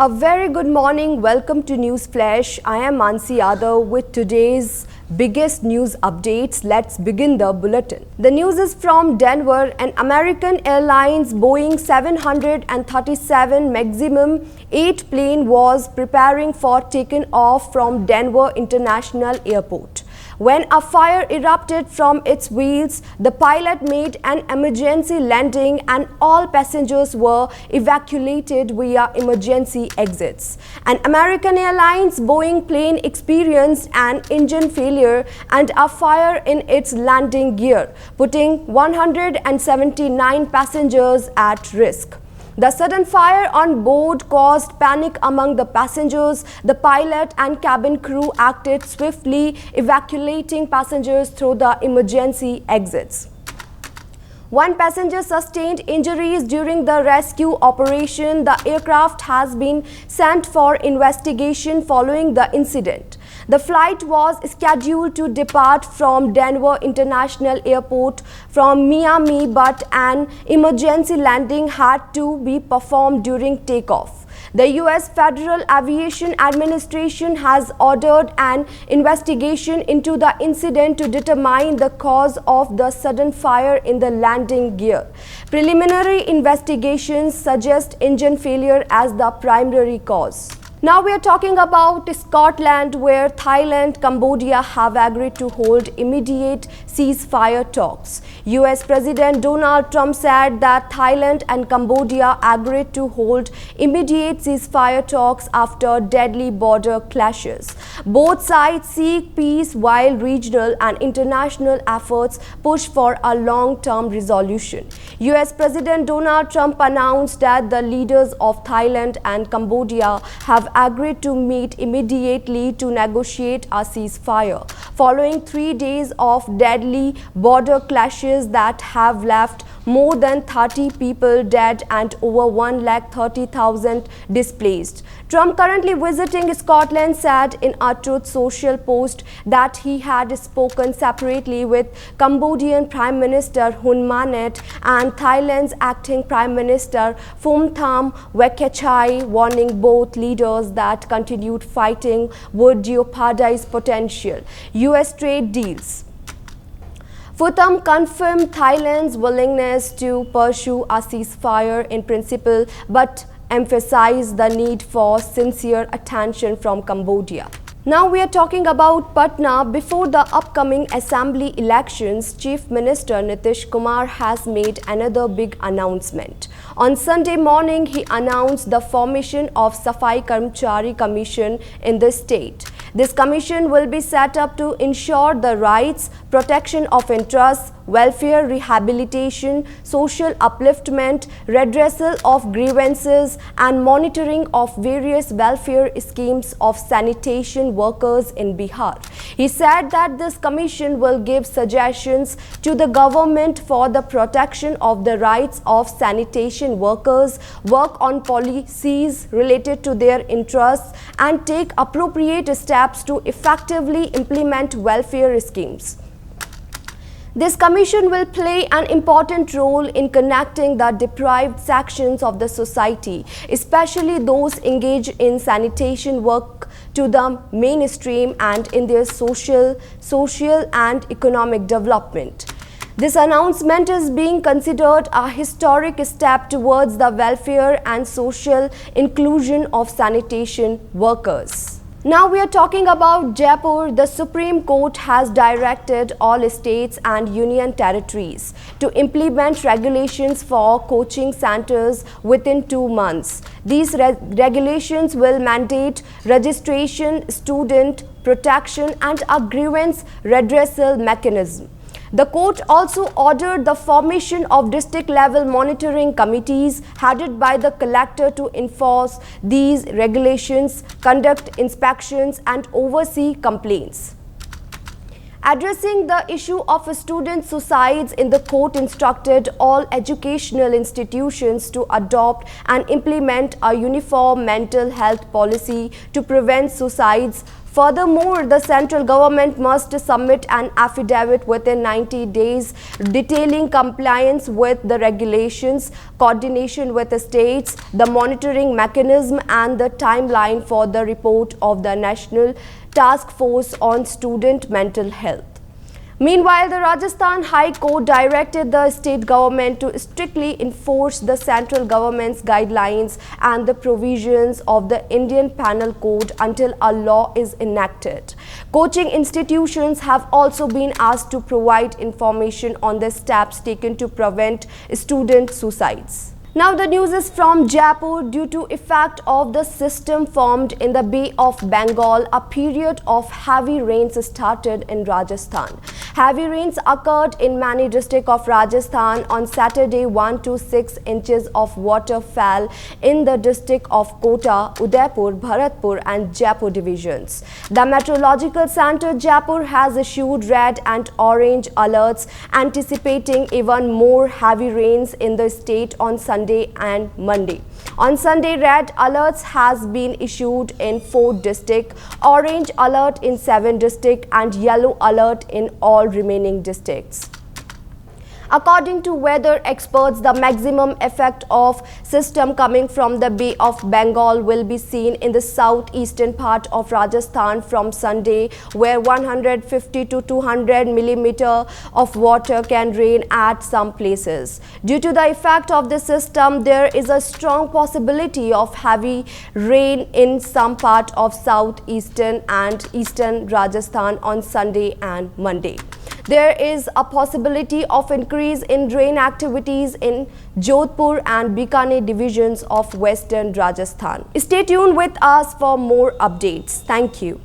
A very good morning. Welcome to News Flash. I am Mansi Yadav with today's biggest news updates. Let's begin the bulletin. The news is from Denver. An American Airlines Boeing 737 maximum 8 plane was preparing for taking off from Denver International Airport. When a fire erupted from its wheels, the pilot made an emergency landing and all passengers were evacuated via emergency exits. An American Airlines Boeing plane experienced an engine failure and a fire in its landing gear, putting 179 passengers at risk. The sudden fire on board caused panic among the passengers. The pilot and cabin crew acted swiftly, evacuating passengers through the emergency exits. One passenger sustained injuries during the rescue operation. The aircraft has been sent for investigation following the incident. The flight was scheduled to depart from Denver International Airport from Miami, but an emergency landing had to be performed during takeoff. The U.S. Federal Aviation Administration has ordered an investigation into the incident to determine the cause of the sudden fire in the landing gear. Preliminary investigations suggest engine failure as the primary cause. Now we are talking about Scotland, where Thailand and Cambodia have agreed to hold immediate ceasefire talks. US President Donald Trump said that Thailand and Cambodia agreed to hold immediate ceasefire talks after deadly border clashes. Both sides seek peace while regional and international efforts push for a long-term resolution. US President Donald Trump announced that the leaders of Thailand and Cambodia have agreed to meet immediately to negotiate a ceasefire, following 3 days of deadly border clashes that have left more than 30 people dead and over 130,000 displaced. Trump, currently visiting Scotland, said in a Truth Social post that he had spoken separately with Cambodian Prime Minister Hun Manet and Thailand's acting Prime Minister Phumtham Wechachai, warning both leaders that continued fighting would jeopardize potential US trade deals. Phumtham confirmed Thailand's willingness to pursue a ceasefire in principle, but emphasized the need for sincere attention from Cambodia. Now we are talking about Patna. Before the upcoming assembly elections, Chief Minister Nitish Kumar has made another big announcement. On Sunday morning, he announced the formation of Sawai Karmachari Commission in the state. This commission will be set up to ensure the rights, protection of interests, welfare, rehabilitation, social upliftment, redressal of grievances, and monitoring of various welfare schemes of sanitation workers in Bihar. He said that this commission will give suggestions to the government for the protection of the rights of sanitation workers, work on policies related to their interests, and take appropriate steps to effectively implement welfare schemes. This commission will play an important role in connecting the deprived sections of the society, especially those engaged in sanitation work, to the mainstream and in their social and economic development. This announcement is being considered a historic step towards the welfare and social inclusion of sanitation workers. Now we are talking about Jaipur. The Supreme Court has directed all states and union territories to implement regulations for coaching centers within 2 months. These regulations will mandate registration, student protection, and a grievance redressal mechanism. The court also ordered the formation of district-level monitoring committees headed by the collector to enforce these regulations, conduct inspections, and oversee complaints. Addressing the issue of student suicides, in the court instructed all educational institutions to adopt and implement a uniform mental health policy to prevent suicides Furthermore, the central government must submit an affidavit within 90 days detailing compliance with the regulations, coordination with the states, the monitoring mechanism and the timeline for the report of the National Task Force on Student Mental Health. Meanwhile, the Rajasthan High Court directed the state government to strictly enforce the central government's guidelines and the provisions of the Indian Penal Code until a law is enacted. Coaching institutions have also been asked to provide information on the steps taken to prevent student suicides. Now the news is from Jaipur. Due to effect of the system formed in the Bay of Bengal, a period of heavy rains started in Rajasthan. Heavy rains occurred in many districts of Rajasthan. On Saturday, 1 to 6 inches of water fell in the district of Kota, Udaipur, Bharatpur and Jaipur divisions. The Meteorological Center Jaipur has issued red and orange alerts anticipating even more heavy rains in the state on Sunday and Monday. On Sunday, red alerts has been issued in 4 districts, orange alert in 7 districts and yellow alert in all remaining districts. According to weather experts, the maximum effect of system coming from the Bay of Bengal will be seen in the southeastern part of Rajasthan from Sunday, where 150 to 200 millimeter of water can rain at some places. Due to the effect of the system, there is a strong possibility of heavy rain in some part of southeastern and eastern Rajasthan on Sunday and Monday. There is a possibility of increase in rain activities in Jodhpur and Bikaner divisions of western Rajasthan. Stay tuned with us for more updates. Thank you.